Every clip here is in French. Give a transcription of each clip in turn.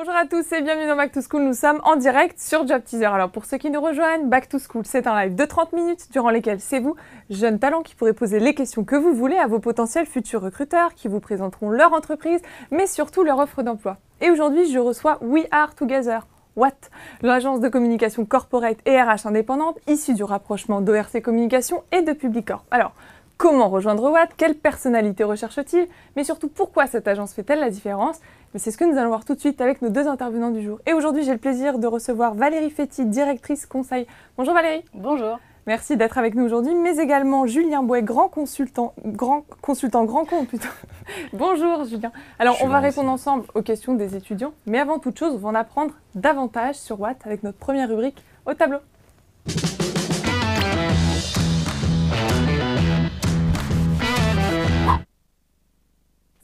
Bonjour à tous et bienvenue dans Back to School. Nous sommes en direct sur Job Teaser. Alors pour ceux qui nous rejoignent, Back to School, c'est un live de 30 minutes durant lesquels c'est vous, jeunes talents, qui pourrez poser les questions que vous voulez à vos potentiels futurs recruteurs qui vous présenteront leur entreprise, mais surtout leur offre d'emploi. Et aujourd'hui, je reçois We Are Together. Watt, l'agence de communication corporate et RH indépendante issue du rapprochement d'ORC Communication et de Publicorp. Alors, comment rejoindre Watt? Quelle personnalité recherche-t-il? Mais surtout, pourquoi cette agence fait-elle la différence? Mais c'est ce que nous allons voir tout de suite avec nos deux intervenants du jour. Et aujourd'hui, j'ai le plaisir de recevoir Valérie Féty, directrice conseil. Bonjour Valérie. Bonjour. Merci d'être avec nous aujourd'hui, mais également Julien Bouet, grand consultant grand compte plutôt. Bonjour Julien. Alors on va répondre ensemble aux questions des étudiants, mais avant toute chose, on va en apprendre davantage sur Watt avec notre première rubrique au tableau.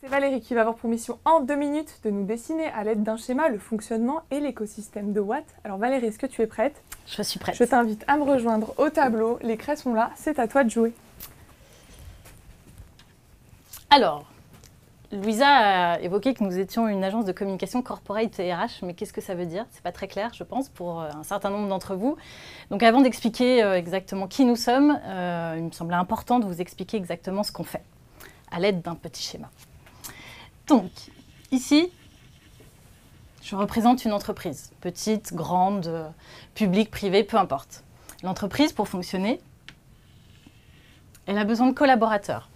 C'est Valérie qui va avoir pour mission en 2 minutes de nous dessiner à l'aide d'un schéma le fonctionnement et l'écosystème de Watt. Alors Valérie, est-ce que tu es prête? Je suis prête. Je t'invite à me rejoindre au tableau. Les craies sont là, c'est à toi de jouer. Alors, Louisa a évoqué que nous étions une agence de communication corporate et RH, mais qu'est-ce que ça veut dire? C'est pas très clair, je pense, pour un certain nombre d'entre vous. Donc avant d'expliquer exactement qui nous sommes, il me semblait important de vous expliquer exactement ce qu'on fait, à l'aide d'un petit schéma. Donc, ici, je représente une entreprise, petite, grande, publique, privée, peu importe. L'entreprise, pour fonctionner, elle a besoin de collaborateurs.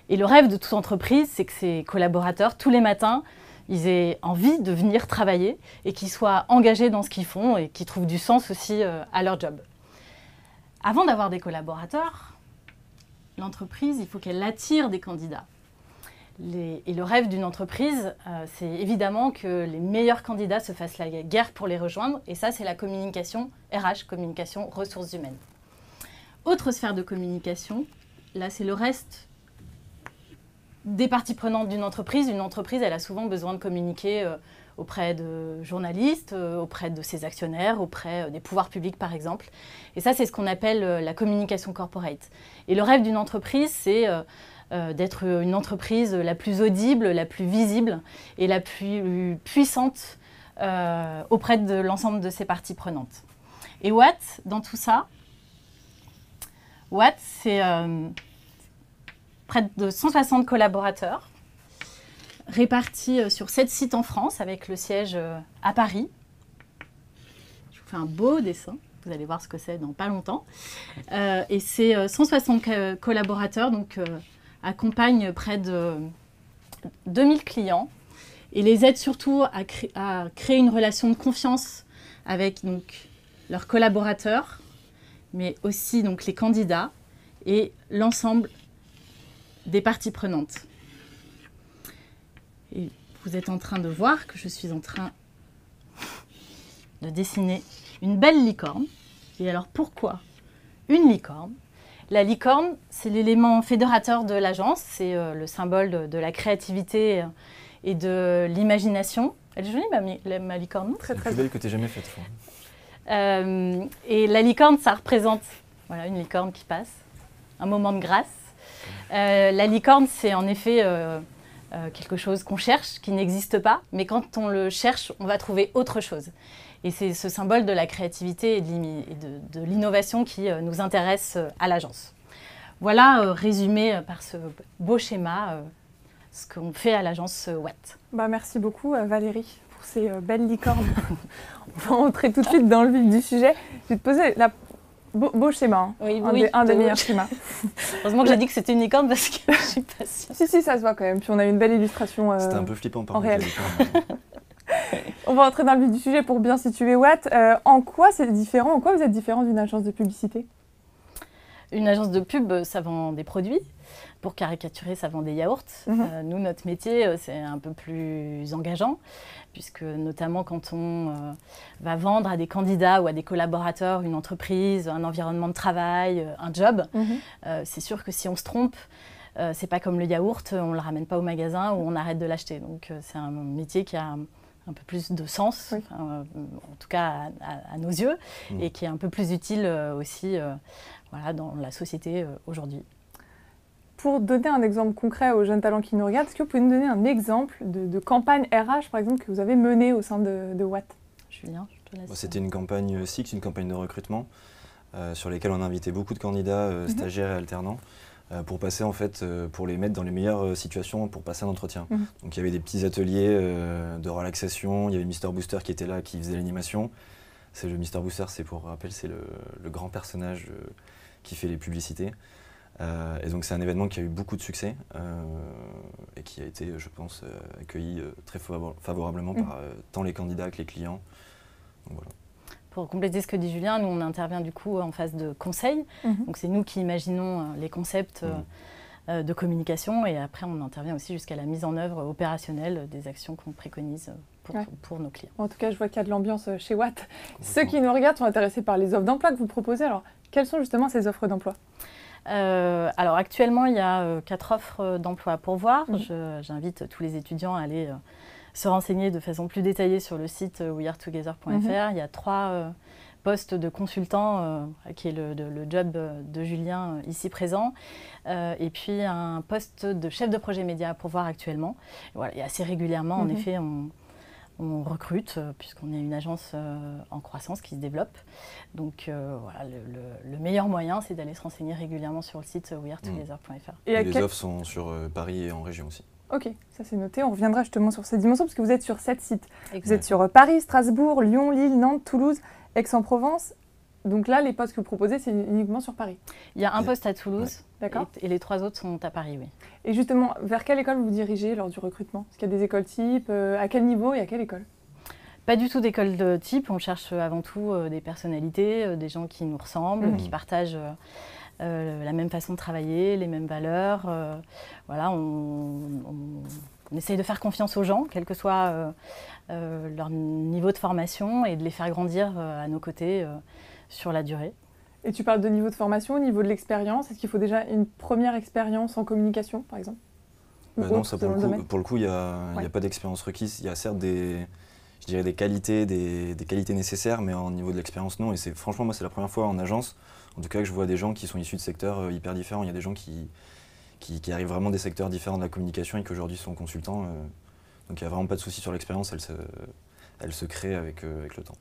Et le rêve de toute entreprise, c'est que ces collaborateurs, tous les matins, ils aient envie de venir travailler et qu'ils soient engagés dans ce qu'ils font et qu'ils trouvent du sens aussi à leur job. Avant d'avoir des l'entreprise, il faut qu'elle attire des candidats. Et le rêve d'une entreprise, c'est évidemment que les meilleurs candidats se fassent la guerre pour les rejoindre. Et ça, c'est la communication RH, communication ressources humaines. Autre sphère de communication, là, c'est le reste des parties prenantes d'une entreprise. Une entreprise, elle a souvent besoin de communiquer auprès de journalistes, auprès de ses actionnaires, auprès des pouvoirs publics, par exemple. Et ça, c'est ce qu'on appelle la communication corporate. Et le rêve d'une entreprise, c'est d'être une entreprise la plus audible, la plus visible et la plus puissante auprès de l'ensemble de ses parties prenantes. Et Watt, dans tout ça, Watt, c'est près de 160 collaborateurs répartis sur 7 sites en France avec le siège à Paris. Je vous fais un beau dessin. Vous allez voir ce que c'est dans pas longtemps. Et ces 160 collaborateurs donc, accompagnent près de 2000 clients et les aident surtout à créer une relation de confiance avec donc, leurs collaborateurs, mais aussi donc, les candidats et l'ensemble des parties prenantes. Et vous êtes en train de voir que je suis en train de dessiner une belle licorne. Et alors pourquoi une licorne? La licorne, c'est l'élément fédérateur de l'agence, c'est le symbole de la créativité et de l'imagination. Elle est jolie ma licorne? Très très belle que tu n'aies jamais faite. Et la licorne, ça représente voilà, une licorne qui passe, un moment de grâce. La licorne, c'est en effet quelque chose qu'on cherche, qui n'existe pas, mais quand on le cherche, on va trouver autre chose. Et c'est ce symbole de la créativité et de l'innovation qui nous intéresse à l'agence. Voilà, résumé par ce beau schéma, ce qu'on fait à l'agence Watt. Merci beaucoup Valérie pour ces belles licornes. On va rentrer tout de suite dans le vif du sujet. Je vais te poser beau schéma, hein. Oui, un des meilleurs schémas. Heureusement que j'ai dit que c'était une licorne parce que je suis pas sûre. Si, ça se voit quand même. Puis on a une belle illustration. C'était un peu flippant par en contre. On va entrer dans le vif du sujet pour bien situer Watt. En quoi c'est différent? En quoi vous êtes différent d'une agence de publicité? Une agence de pub, ça vend des produits. Pour caricaturer, ça vend des yaourts. Nous, notre métier, c'est un peu plus engageant, puisque notamment quand on va vendre à des candidats ou à des collaborateurs une entreprise, un environnement de travail, un job, c'est sûr que si on se trompe, c'est pas comme le yaourt, on ne le ramène pas au magasin ou on arrête de l'acheter. Donc c'est un métier qui a un peu plus de sens, en tout cas à nos yeux, et qui est un peu plus utile aussi voilà, dans la société aujourd'hui. pour donner un exemple concret aux jeunes talents qui nous regardent, est-ce que vous pouvez nous donner un exemple de campagne RH, par exemple, que vous avez menée au sein de Watt? Julien, je te laisse. C'était une campagne SIX, une campagne de recrutement, sur laquelle on a invité beaucoup de candidats, stagiaires et alternants, pour passer en fait, pour les mettre dans les meilleures situations pour passer un entretien. Donc il y avait des petits ateliers de relaxation, il y avait Mister Booster qui était là, qui faisait l'animation. C'est le Mister Booster, c'est pour rappel, c'est le grand personnage qui fait les publicités. Et donc c'est un événement qui a eu beaucoup de succès et qui a été, je pense, accueilli très favorablement par tant les candidats que les clients. Donc, voilà. Pour compléter ce que dit Julien, nous on intervient du coup en phase de conseil. Donc c'est nous qui imaginons les concepts de communication et après on intervient aussi jusqu'à la mise en œuvre opérationnelle des actions qu'on préconise pour nos clients. En tout cas, je vois qu'il y a de l'ambiance chez Watt. Ceux qui nous regardent sont intéressés par les offres d'emploi que vous proposez. Alors, quelles sont justement ces offres d'emploi? Alors actuellement, il y a 4 offres d'emploi à pourvoir. J'invite tous les étudiants à aller se renseigner de façon plus détaillée sur le site wearetogether.fr. Il y a 3 postes de consultant, qui est le job de Julien ici présent, et puis un poste de chef de projet média à pourvoir actuellement. Et voilà, et assez régulièrement, en effet, on recrute, puisqu'on est une agence en croissance qui se développe. Donc voilà, le meilleur moyen, c'est d'aller se renseigner régulièrement sur le site wearetogether.fr. Et les offres sont sur Paris et en région aussi. Ok, ça c'est noté. On reviendra justement sur ces dimensions, parce que vous êtes sur 7 sites. Exact. Vous êtes sur Paris, Strasbourg, Lyon, Lille, Nantes, Toulouse, Aix-en-Provence. Donc là, les postes que vous proposez, c'est uniquement sur Paris. Il y a un poste à Toulouse, d'accord, et les 3 autres sont à Paris, oui. Et justement, vers quelle école vous dirigez lors du recrutement? Est-ce qu'il y a des écoles types? À quel niveau et à quelle école? Pas du tout d'école de type. On cherche avant tout des personnalités, des gens qui nous ressemblent, qui partagent la même façon de travailler, les mêmes valeurs. Voilà, on essaye de faire confiance aux gens, quel que soit leur niveau de formation, et de les faire grandir à nos côtés sur la durée. Et tu parles de niveau de formation, au niveau de l'expérience. Est-ce qu'il faut déjà une première expérience en communication, par exemple? Non, ça pour le coup, il n'y a pas d'expérience requise. Il y a certes je dirais des qualités nécessaires, mais au niveau de l'expérience, non. Et franchement, moi, c'est la première fois en agence, en tout cas, que je vois des gens qui sont issus de secteurs hyper différents. Il y a des gens qui arrivent vraiment des secteurs différents de la communication et qui aujourd'hui sont consultants. Donc il n'y a vraiment pas de souci sur l'expérience, elle se crée avec le temps.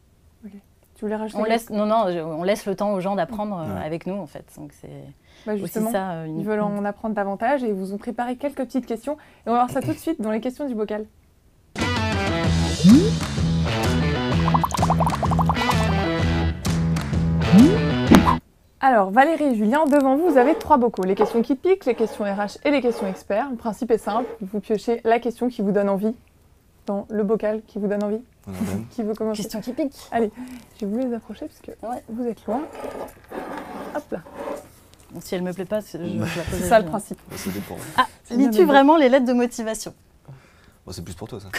Okay. Tu voulais rajouter on laisse le temps aux gens d'apprendre avec nous, en fait. Donc c'est justement, aussi ça. Ils veulent en apprendre davantage et ils vous ont préparé quelques petites questions. Et on va voir ça tout de suite dans les questions du bocal. Alors, Valérie et Julien, devant vous, vous avez 3 bocaux. Les questions qui piquent, les questions RH et les questions experts. Le principe est simple, vous piochez la question qui vous donne envie dans le bocal qui vous donne envie. Qui veut commencer? Question qui pique. Allez, je vais vous les approcher parce que vous êtes loin. Hop là. Bon, si elle me plaît pas, je la pose. C'est ça le principe. Ça dépend. Ah, lis-tu vraiment les lettres de motivation? Bon, c'est plus pour toi, ça.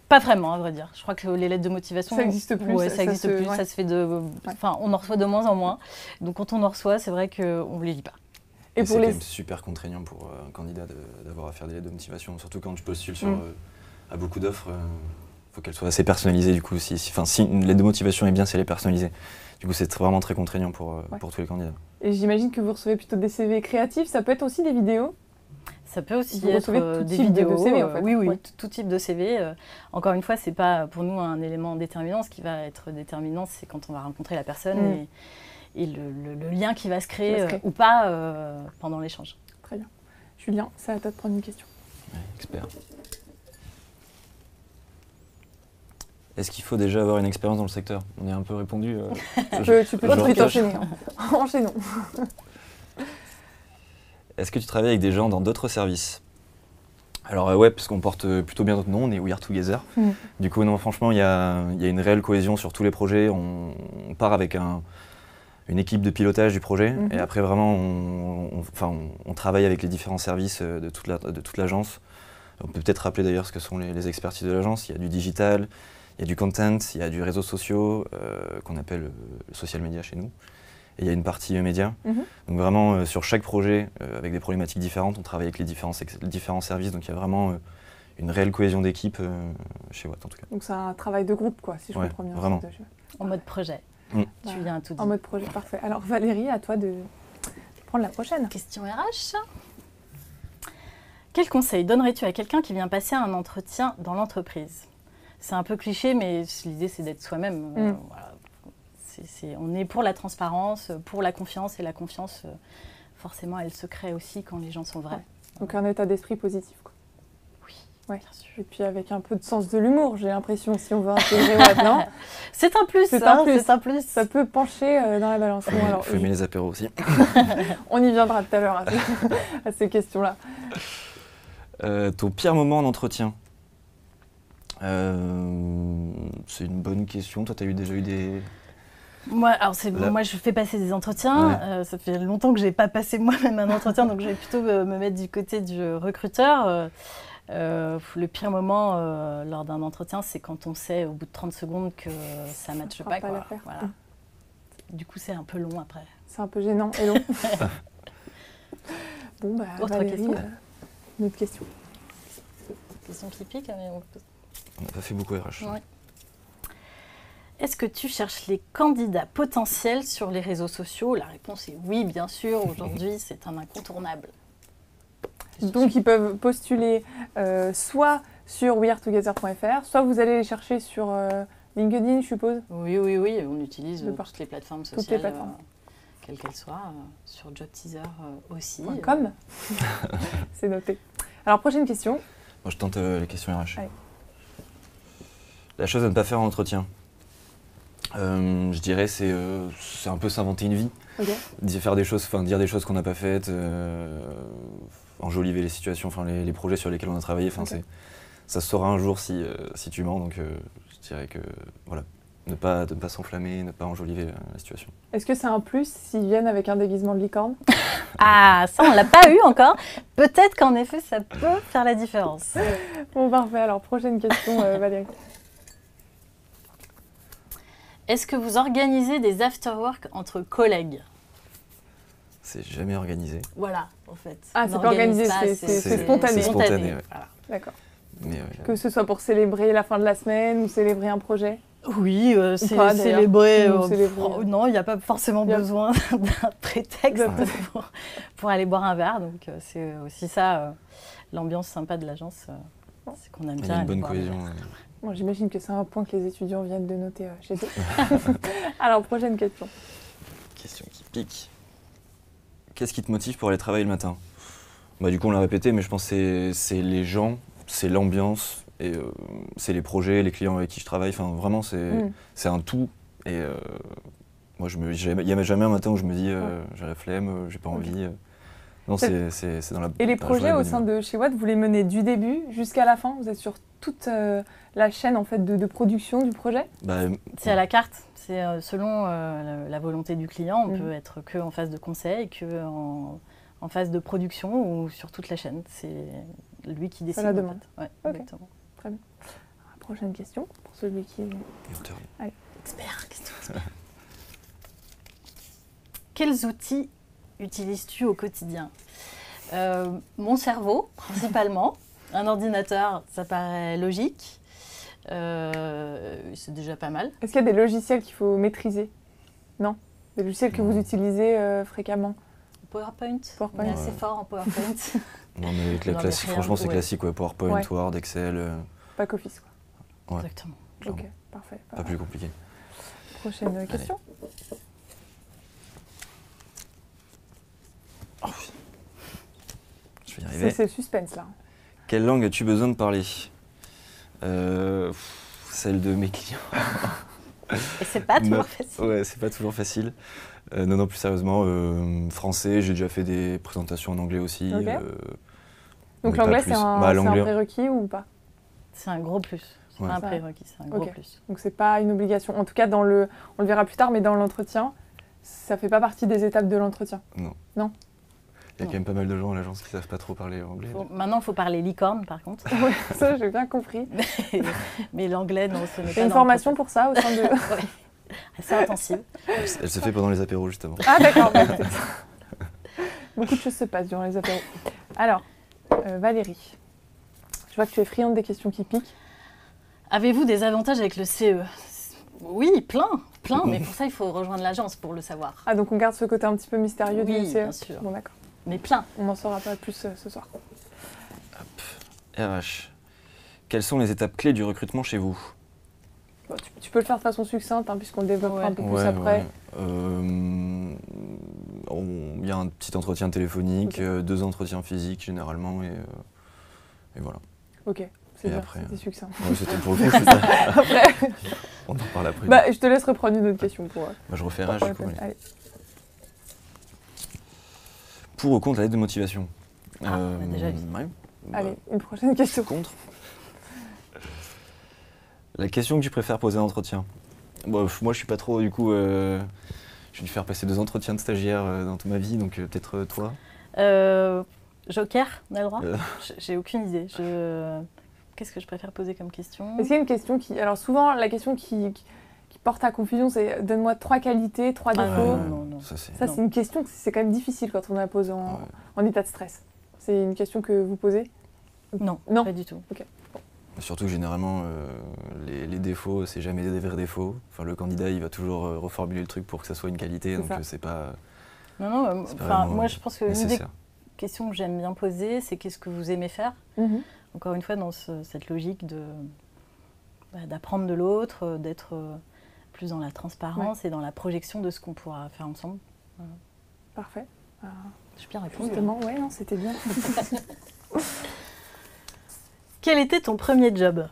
Pas vraiment, à vrai dire. Je crois que les lettres de motivation... Ça n'existe plus. Ouais, ça existe plus. Ça se fait Enfin, on en reçoit de moins en moins. Donc, quand on en reçoit, c'est vrai qu'on ne les lit pas. Et c'est quand même super contraignant pour un candidat d'avoir à faire des lettres de motivation. Surtout quand tu postules à beaucoup d'offres, il faut qu'elle soit assez personnalisée, du coup. Si une lettre de motivation est bien, si elle est personnalisée. Du coup, c'est vraiment très contraignant pour tous les candidats. Et j'imagine que vous recevez plutôt des CV créatifs. Ça peut être aussi des vidéos? Ça peut aussi être des vidéos, de CV, en fait. Oui, tout type de CV. Encore une fois, ce n'est pas pour nous un élément déterminant. Ce qui va être déterminant, c'est quand on va rencontrer la personne et le lien qui va se créer ou pas pendant l'échange. Très bien. Julien, c'est à toi de prendre une question. Ouais, expert. Est-ce qu'il faut déjà avoir une expérience dans le secteur? On est un peu répondu. Tu peux enchaîner. Enchaînons. Est-ce que tu travailles avec des gens dans d'autres services? Alors ouais, parce qu'on porte plutôt bien notre nom, on est We Are Together. Du coup, non, franchement, il y a une réelle cohésion sur tous les projets. On part avec une équipe de pilotage du projet et après vraiment, on travaille avec les différents services de toute l'agence. On peut peut-être rappeler d'ailleurs ce que sont les expertises de l'agence. Il y a du digital, il y a du content, il y a du réseaux sociaux qu'on appelle le social media chez nous. Et il y a une partie média. Donc vraiment, sur chaque projet, avec des problématiques différentes, on travaille avec les différents services. Donc il y a vraiment une réelle cohésion d'équipe chez Watt en tout cas. Donc c'est un travail de groupe, quoi, si je comprends bien. Vraiment. En mode projet. Tu viens tout dire. En mode projet, parfait. Alors Valérie, à toi de prendre la prochaine. Question RH. Quel conseil donnerais-tu à quelqu'un qui vient passer un entretien dans l'entreprise? C'est un peu cliché, mais l'idée, c'est d'être soi-même. Voilà. On est pour la transparence, pour la confiance, et la confiance, forcément, elle se crée aussi quand les gens sont vrais. Ouais. Donc un état d'esprit positif, quoi. Oui, ouais. Bien sûr. Et puis avec un peu de sens de l'humour, j'ai l'impression, si on veut intégrer maintenant. C'est un plus, c'est un plus. Ça peut pencher dans la balance. Il faut aimer les apéros aussi. On y viendra tout à l'heure à ces questions-là. Ton pire moment en entretien? C'est une bonne question. Toi, tu as déjà eu des... Moi, je fais passer des entretiens. Ouais. Ça fait longtemps que je n'ai pas passé moi-même un entretien, donc je vais plutôt me mettre du côté du recruteur. Le pire moment lors d'un entretien, c'est quand on sait au bout de 30 secondes que ça ne matche pas. Quoi. Voilà. Du coup, c'est un peu long après. C'est un peu gênant et long. Bon, autre Valérie, question. une autre question. Question qui pique, mais on n'a pas fait beaucoup RH. Ouais. Est-ce que tu cherches les candidats potentiels sur les réseaux sociaux? La réponse est oui, bien sûr. Aujourd'hui, c'est un incontournable. Donc, ils peuvent postuler soit sur wearetogether.fr, soit vous allez les chercher sur LinkedIn, je suppose. Oui. On utilise toutes les plateformes sociales. Toutes les plateformes. Quelles qu'elles soient, sur Job Teaser aussi. .com. C'est noté. Alors, prochaine question. Moi, je tente les questions RH. Allez. La chose à ne pas faire en entretien. Je dirais c'est un peu s'inventer une vie. Okay. Dire des choses qu'on n'a pas faites, enjoliver les situations, les projets sur lesquels on a travaillé. Okay. Ça se saura un jour si tu mens. Donc je dirais que voilà, ne pas s'enflammer, ne pas enjoliver la situation. Est-ce que c'est un plus s'ils viennent avec un déguisement de licorne? Ah, ça on l'a pas eu encore. Peut-être qu'en effet ça peut faire la différence. Bon, parfait. Alors prochaine question, Valérie. Est-ce que vous organisez des after-work entre collègues? C'est jamais organisé. Voilà, en fait. Ah, c'est pas organisé, c'est spontané. C'est spontané, ouais. Voilà. D'accord. Que ce soit pour célébrer la fin de la semaine ou célébrer un projet? Oui, c'est célébrer. Non, il n'y a pas forcément besoin d'un prétexte pour aller boire un verre. Donc c'est aussi ça, l'ambiance sympa de l'agence. C'est qu'on aime bien. Il y a une bonne cohésion. Bon, j'imagine que c'est un point que les étudiants viennent de noter chez eux. Alors, prochaine question. Question qui pique. Qu'est-ce qui te motive pour aller travailler le matin? Du coup, on l'a répété, mais je pense que c'est les gens, c'est l'ambiance, et c'est les projets, les clients avec qui je travaille. Enfin, vraiment, c'est un tout. Et moi, il n'y a jamais un matin où je me dis j'ai la flemme, j'ai pas envie. Non, c'est dans la... Et les projets au sein de chez Watt, vous les menez du début jusqu'à la fin? Vous êtes sur toute la chaîne en fait, de production du projet? C'est à la carte. C'est selon la volonté du client. On peut être que en phase de conseil, que en phase de production ou sur toute la chaîne. C'est lui qui décide. Ça la demande. En fait. Okay. Exactement. Très bien. Prochaine question pour celui qui est... Allez. Expert. Quels outils utilises-tu au quotidien? Mon cerveau, principalement. Un ordinateur, ça paraît logique. C'est déjà pas mal. Est-ce qu'il y a des logiciels qu'il faut maîtriser? Non? Des logiciels que vous utilisez fréquemment? PowerPoint. On est assez fort en PowerPoint. Non, mais classique, franchement, c'est classique. Ouais. PowerPoint, Word, Excel. Back office, quoi. Ouais. Exactement. Ok, parfait. Pas plus compliqué. Prochaine question. Oh. Je vais y arriver. C'est le suspense, là. Quelle langue as-tu besoin de parler? Celle de mes clients. Et c'est pas toujours facile. Ouais, c'est pas toujours facile. Non, plus sérieusement, français, j'ai déjà fait des présentations en anglais aussi. Okay. Donc l'anglais, c'est un prérequis ou pas? C'est un gros plus. C'est pas un prérequis, c'est un gros plus. Donc c'est pas une obligation. En tout cas, on le verra plus tard, mais dans l'entretien, ça fait pas partie des étapes de l'entretien. Non. Il y a quand même pas mal de gens à l'agence qui savent pas trop parler anglais. Maintenant, il faut parler licorne, par contre. Oui, ça, j'ai bien compris. mais l'anglais, non, ce n'est pas... une formation pour ça au sein de... Oui, assez intensive. Elle se fait pendant les apéros, justement. Ah, d'accord. Beaucoup de choses se passent durant les apéros. Alors, Valérie, je vois que tu es friande des questions qui piquent. Avez-vous des avantages avec le CE? Oui, plein, mais pour ça, il faut rejoindre l'agence pour le savoir. Ah, donc on garde ce côté un petit peu mystérieux du Oui, métier. bien sûr. Bon, d'accord. Mais plein. On n'en saura pas plus ce soir. RH. Quelles sont les étapes clés du recrutement chez vous? Bon, tu peux le faire de façon succincte, hein, puisqu'on le développera un peu plus après. Il y a un petit entretien téléphonique, Ok. 2 entretiens physiques généralement, et voilà. Ok, c'est Et bien, après, c'était succinct. Ouais, c'était pour le coup, c'est ça. Après, On en parle après. bah, je te laisse reprendre une autre question pour... Je refais RH pour du coup. répondre. allez. Allez. Pour ou contre la lettre de motivation? On a déjà vu. Ouais. Allez, une prochaine question. Contre. La question que tu préfères poser en entretien? Moi, je suis pas trop, du coup, je vais lui faire passer 2 entretiens de stagiaire dans toute ma vie, donc peut-être toi. Joker, on a le droit? Euh. J'ai aucune idée. Qu'est-ce que je préfère poser comme question? Est-ce qu'il y a une question qui... Alors souvent, la question qui porte à confusion, c'est donne-moi 3 qualités, 3 Ah, défauts. non. Ça, c'est... Ça, c'est une question, c'est quand même difficile quand on la pose en état de stress. C'est une question que vous posez? Non, Non. pas du tout. Surtout que généralement, les défauts, c'est jamais des vrais défauts. Enfin, le candidat, il va toujours reformuler le truc pour que ça soit une qualité, C'est donc ça. c'est pas Non, c'est pas enfin, vraiment moi je pense que l'une des nécessaire. questions que j'aime bien poser, c'est qu'est-ce que vous aimez faire? Mhm. Encore une fois, dans cette logique d'apprendre de l'autre, d'être plus dans la transparence et dans la projection de ce qu'on pourra faire ensemble. Parfait. J'ai bien répondu. Justement, ouais, non, c'était bien. Quel était ton premier job?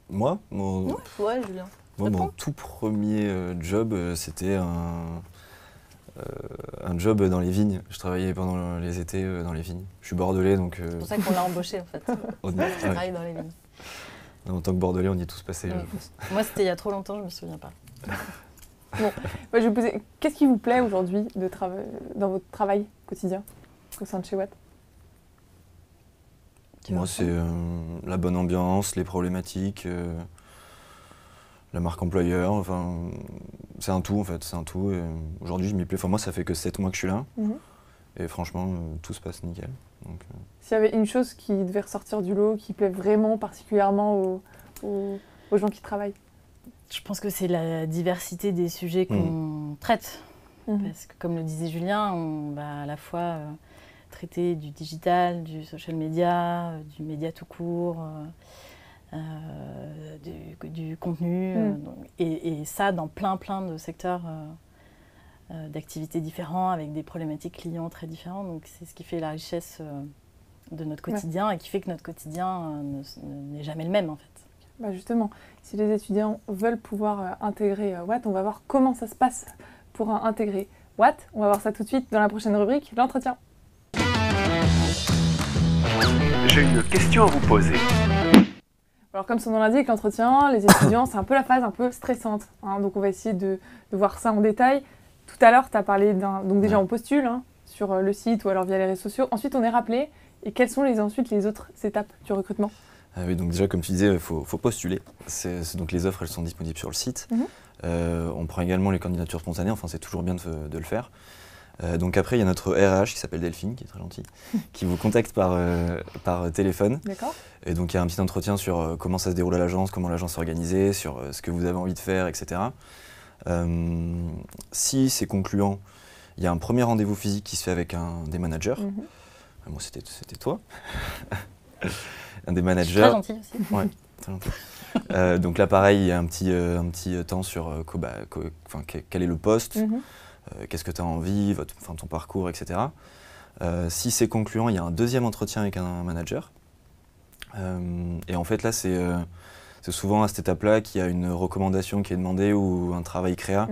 Moi, Ouais, Julien. mon Réponds. tout premier job, c'était un job dans les vignes. Je travaillais pendant les étés dans les vignes. Je suis bordelais, donc C'est pour ça qu'on l'a embauché en fait. on y- Tu ouais. travailles dans les vignes. En tant que bordelais, on y est tous passés, Ouais. je pense. Moi, c'était il y a trop longtemps, je me souviens pas. Moi, je vais vous poser, qu'est-ce qui vous plaît aujourd'hui dans votre travail quotidien au sein de chez Watt? Moi, c'est la bonne ambiance, les problématiques, la marque employeur, enfin, c'est un tout en fait, c'est un tout. Et aujourd'hui, je m'y plais. Enfin, moi, ça fait que 7 mois que je suis là, Mhm. et franchement, tout se passe nickel. Donc, S'il y avait une chose qui devait ressortir du lot, qui plaît vraiment particulièrement aux gens qui travaillent? Je pense que c'est la diversité des sujets qu'on traite. Parce que comme le disait Julien, on va à la fois traiter du digital, du social media, du média tout court, du contenu, et ça dans plein de secteurs d'activités différents, avec des problématiques clients très différentes. Donc c'est ce qui fait la richesse de notre quotidien et qui fait que notre quotidien n'est jamais le même en fait. Bah justement, si les étudiants veulent pouvoir intégrer Watt, on va voir comment ça se passe pour intégrer Watt. On va voir ça tout de suite dans la prochaine rubrique, l'entretien. J'ai une question à vous poser. Alors comme son nom l'indique, l'entretien, les étudiants, c'est un peu la phase un peu stressante. Hein, donc on va essayer de voir ça en détail. Tout à l'heure, tu as parlé donc déjà on postule sur le site ou alors via les réseaux sociaux. Ensuite, on est rappelé. Et quelles sont ensuite les autres étapes du recrutement? oui, donc déjà, comme tu disais, il faut postuler. Donc les offres, elles sont disponibles sur le site. On prend également les candidatures spontanées, enfin c'est toujours bien de le faire. Donc après, il y a notre RH qui s'appelle Delphine, qui est très gentil, qui vous contacte par téléphone. D'accord. Et donc il y a un petit entretien sur comment ça se déroule à l'agence, comment l'agence est organisée, sur ce que vous avez envie de faire, etc. Si c'est concluant, il y a un premier rendez-vous physique qui se fait avec un des managers. Moi, c'était toi. Un des managers. Très gentil aussi. Ouais, très gentil. Donc là, pareil, il y a un petit temps sur quel est le poste, qu'est-ce que tu as envie, ton parcours, etc. Si c'est concluant, il y a un deuxième entretien avec un manager. Et en fait, là, c'est souvent à cette étape-là qu'il y a une recommandation qui est demandée ou un travail créa.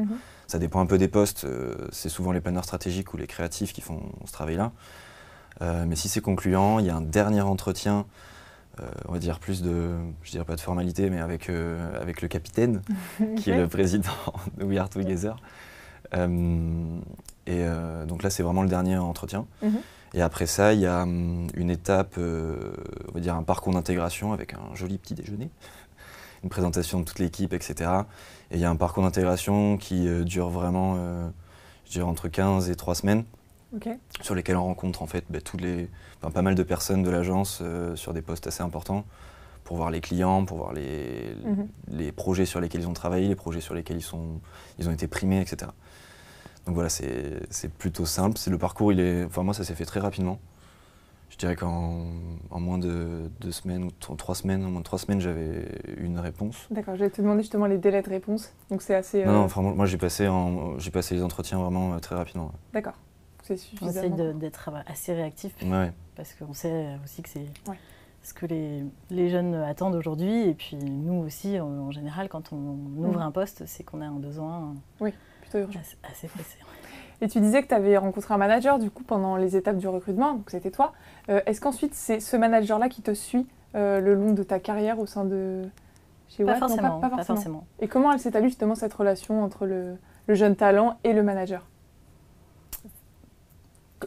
Ça dépend un peu des postes. C'est souvent les planeurs stratégiques ou les créatifs qui font ce travail-là. Mais si c'est concluant, il y a un dernier entretien, on va dire plus je dirais pas de formalité, mais avec le capitaine, qui est le président de We Are Together. Donc là, c'est vraiment le dernier entretien. Et après ça, il y a une étape, on va dire un parcours d'intégration avec un joli petit déjeuner, une présentation de toute l'équipe, etc. Et il y a un parcours d'intégration qui dure vraiment, je dirais, entre 15 et 3 semaines. Sur lesquels on rencontre en fait pas mal de personnes de l'agence sur des postes assez importants pour voir les clients, pour voir les projets sur lesquels ils ont travaillé, les projets sur lesquels ils ont été primés, etc. Donc voilà, c'est plutôt simple. Le parcours, moi, ça s'est fait très rapidement. Je dirais qu'en moins de 2 semaines ou 3 semaines, en moins de 3 semaines, j'avais une réponse. D'accord, j'allais te demander justement les délais de réponse. Donc c'est assez... Non, vraiment, moi j'ai passé les entretiens vraiment très rapidement. D'accord, c'est On essaye suffisamment. d'être assez réactif, Ouais. parce qu'on sait aussi que c'est ce que les jeunes attendent aujourd'hui. Et puis nous aussi, en général, quand on ouvre un poste, c'est qu'on a un besoin Plutôt urgent. assez pressé. Et tu disais que tu avais rencontré un manager du coup pendant les étapes du recrutement, donc c'était toi. Est-ce qu'ensuite c'est ce manager-là qui te suit le long de ta carrière au sein de chez Watt? Pas Non, pas forcément. Et comment elle s'est établie justement cette relation entre le jeune talent et le manager?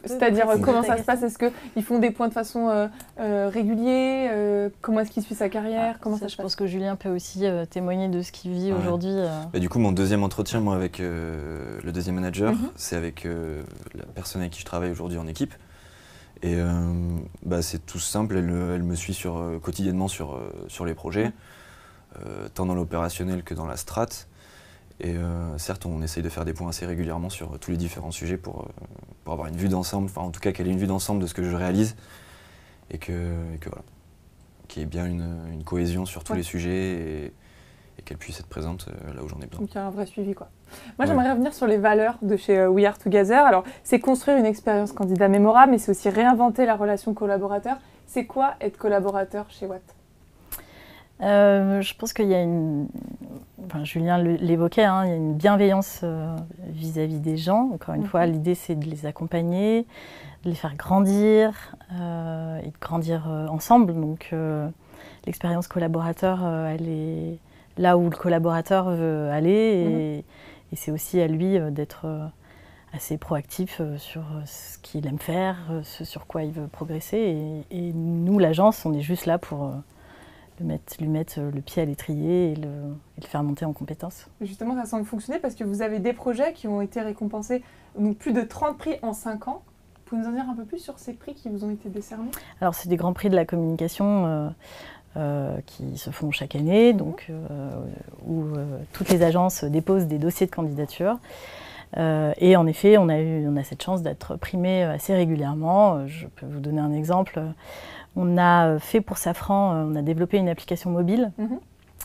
C'est-à-dire comment ça se passe? Est-ce qu'ils font des points de façon régulière? Comment est-ce qu'il suit sa carrière? Comment ça se Je passe? pense que Julien peut aussi témoigner de ce qu'il vit aujourd'hui. Et du coup, mon deuxième entretien, moi, avec le deuxième manager, c'est avec la personne avec qui je travaille aujourd'hui en équipe. Et c'est tout simple, elle me suit quotidiennement sur les projets, tant dans l'opérationnel que dans la strat. Et certes, on essaye de faire des points assez régulièrement sur tous les différents sujets pour avoir une vue d'ensemble, enfin en tout cas qu'elle ait une vue d'ensemble de ce que je réalise et que voilà, qu'il y ait bien une cohésion sur tous les sujets et qu'elle puisse être présente là où j'en ai besoin. Donc il y a un vrai suivi quoi. Moi j'aimerais revenir sur les valeurs de chez We Are Together. Alors c'est construire une expérience candidat mémorable, mais c'est aussi réinventer la relation collaborateur. C'est quoi être collaborateur chez Watt? Je pense qu'il y a Julien l'évoquait, il y a une bienveillance vis-à-vis des gens. Encore une fois, l'idée c'est de les accompagner, de les faire grandir et de grandir ensemble. Donc l'expérience collaborateur, elle est là où le collaborateur veut aller et c'est aussi à lui d'être assez proactif sur ce qu'il aime faire, ce sur quoi il veut progresser. Et nous, l'agence, on est juste là pour lui mettre le pied à l'étrier et le faire monter en compétences. Justement, ça semble fonctionner parce que vous avez des projets qui ont été récompensés, donc plus de 30 prix en 5 ans. Vous pouvez nous en dire un peu plus sur ces prix qui vous ont été décernés? Alors, c'est des grands prix de la communication qui se font chaque année, donc, où toutes les agences déposent des dossiers de candidature. Et en effet, on a cette chance d'être primés assez régulièrement. Je peux vous donner un exemple. On a fait pour Safran, on a développé une application mobile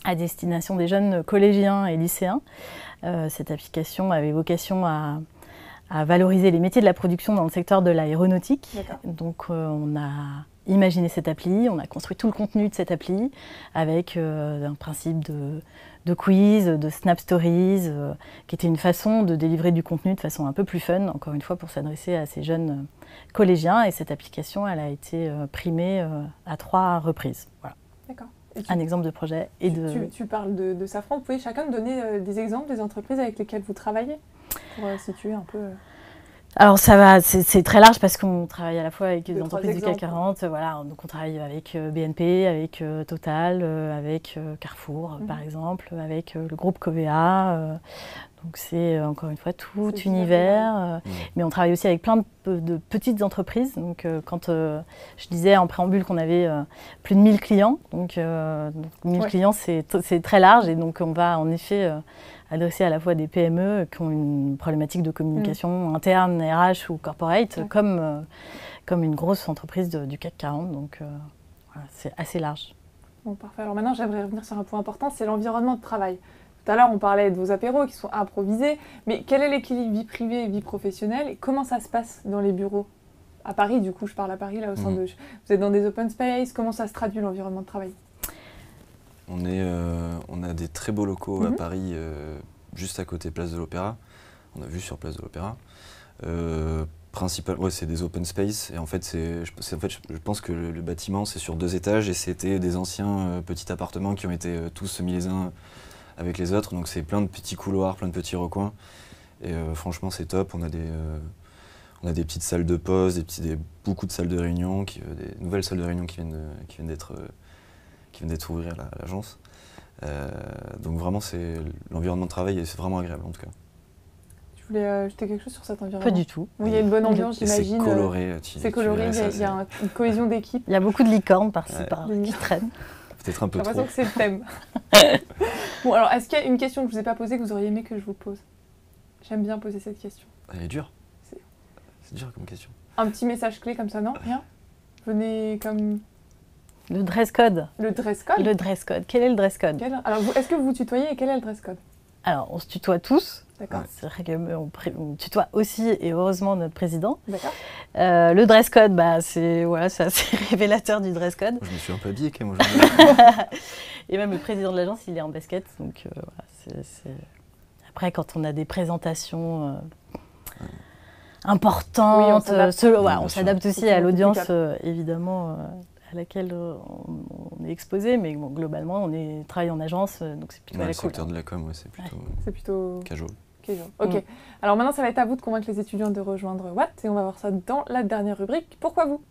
à destination des jeunes collégiens et lycéens. Cette application avait vocation à valoriser les métiers de la production dans le secteur de l'aéronautique. Donc on a imaginé cette appli, on a construit tout le contenu de cette appli avec un principe de quiz, de Snap Stories, qui était une façon de délivrer du contenu de façon un peu plus fun, encore une fois pour s'adresser à ces jeunes collégiens. Et cette application, elle a été primée à 3 reprises. Voilà. D'accord. Un exemple de projet. Tu parles de Safran. Vous pouvez chacun me donner des exemples des entreprises avec lesquelles vous travaillez pour situer un peu... Alors c'est très large parce qu'on travaille à la fois avec des entreprises du CAC 40, voilà, donc on travaille avec BNP, avec Total, avec Carrefour par exemple, avec le groupe Covea, donc c'est encore une fois tout univers, mais on travaille aussi avec plein de petites entreprises, donc quand je disais en préambule qu'on avait plus de 1000 clients, donc 1000 clients c'est très large et donc on va en effet adressé à la fois des PME qui ont une problématique de communication interne, RH ou corporate, comme une grosse entreprise du CAC 40. Donc voilà, c'est assez large. Bon, parfait. Alors maintenant, j'aimerais revenir sur un point important, c'est l'environnement de travail. Tout à l'heure, on parlait de vos apéros qui sont improvisés, mais quel est l'équilibre vie privée et vie professionnelle et comment ça se passe dans les bureaux? À Paris, du coup, je parle à Paris, là, au sein de... Vous êtes dans des open space, comment ça se traduit l'environnement de travail? On a des très beaux locaux à Paris, juste à côté Place de l'Opéra. On a vu sur Place de l'Opéra. C'est des open space. Et en fait, je pense que le bâtiment, c'est sur 2 étages et c'était des anciens petits appartements qui ont été tous mis les uns avec les autres. Donc c'est plein de petits couloirs, plein de petits recoins. Et franchement, c'est top. On a des petites salles de pause, beaucoup de salles de réunion, des nouvelles salles de réunion qui viennent d'être ouvertes à l'agence. Donc vraiment, l'environnement de travail, c'est vraiment agréable en tout cas. Tu voulais ajouter quelque chose sur cet environnement? Pas du tout. Oui, il y a une bonne ambiance, j'imagine. C'est coloré. C'est coloré, il y a une cohésion d'équipe. Il y a beaucoup de licornes par-ci, par-là, qui traînent. Peut-être un peu J'ai trop. l'impression que c'est le thème. Bon, alors, est-ce qu'il y a une question que je ne vous ai pas posée que vous auriez aimé que je vous pose? J'aime bien poser cette question. Elle est dure. C'est- C'est dur comme question. Un petit message clé comme ça, non? Rien? Venez comme Le dress code. le dress code? Le dress code. Quel est le dress code? Alors, est-ce que vous vous tutoyez et quel est le dress code? Alors, on se tutoie tous. D'accord. Ouais. C'est vrai qu'on tutoie aussi, et heureusement, notre président. D'accord. Le dress code, bah, c'est assez révélateur du dress code. Moi, je me suis un peu habillé quand même aujourd'hui. Et même le président de l'agence, il est en basket. Donc, voilà, Après, quand on a des présentations importantes, Oui, on s'adapte. voilà, Bien on sûr. s'adapte aussi C'est à un peu l'audience, plus évidemment, à laquelle on est exposé. Mais bon, globalement, travaille en agence, donc c'est plutôt Ouais, à le la cool. secteur de la com, ouais, c'est plutôt C'est plutôt casual. casual. Ok. Alors maintenant, ça va être à vous de convaincre les étudiants de rejoindre Watt et on va voir ça dans la dernière rubrique. Pourquoi vous?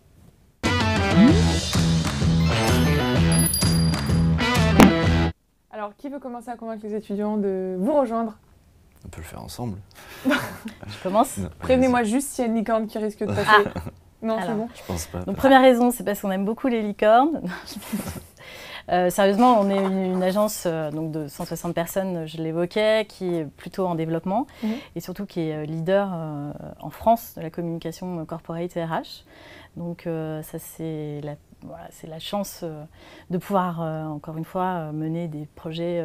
Alors, qui veut commencer à convaincre les étudiants de vous rejoindre? On peut le faire ensemble. Je commence. Non, Prévenez-moi juste s'il y a une licorne qui risque de passer. Non, c'est Alors. bon. Je pense pas. Donc, première raison, c'est parce qu'on aime beaucoup les licornes. Sérieusement, on est une agence donc de 160 personnes, je l'évoquais, qui est plutôt en développement et surtout qui est leader en France de la communication corporate et RH. Donc ça, c'est la chance de pouvoir, encore une fois, mener des projets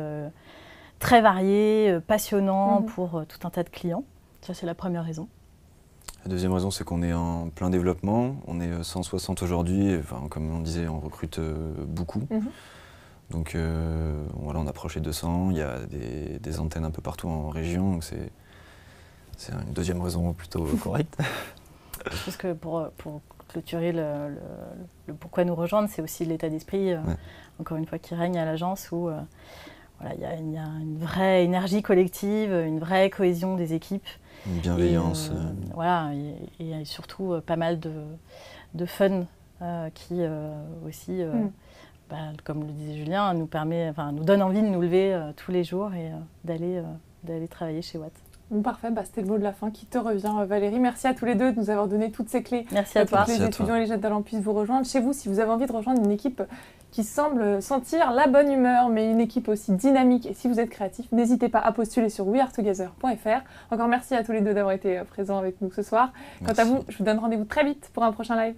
très variés, passionnants pour tout un tas de clients. Ça, c'est la première raison. La deuxième raison, c'est qu'on est en plein développement. On est 160 aujourd'hui. Enfin, comme on disait, on recrute beaucoup. Donc voilà, on approche les 200. Il y a des antennes un peu partout en région. Donc c'est une deuxième raison plutôt correcte. Je pense que pour clôturer le pourquoi nous rejoindre, c'est aussi l'état d'esprit, encore une fois, qui règne à l'agence où voilà, il y a une vraie énergie collective, une vraie cohésion des équipes. Une bienveillance. Voilà, et surtout pas mal de fun qui aussi, comme le disait Julien, nous donne envie de nous lever tous les jours et d'aller travailler chez Watt. Bon, parfait, c'était le mot de la fin qui te revient, Valérie. Merci à tous les deux de nous avoir donné toutes ces clés. Merci à toi. Pour que les étudiants et les jeunes talents puissent vous rejoindre. Chez vous, si vous avez envie de rejoindre une équipe qui semble sentir la bonne humeur, mais une équipe aussi dynamique, et si vous êtes créatif, n'hésitez pas à postuler sur wearetogether.fr. Encore merci à tous les deux d'avoir été présents avec nous ce soir. Quant à vous, je vous donne rendez-vous très vite pour un prochain live.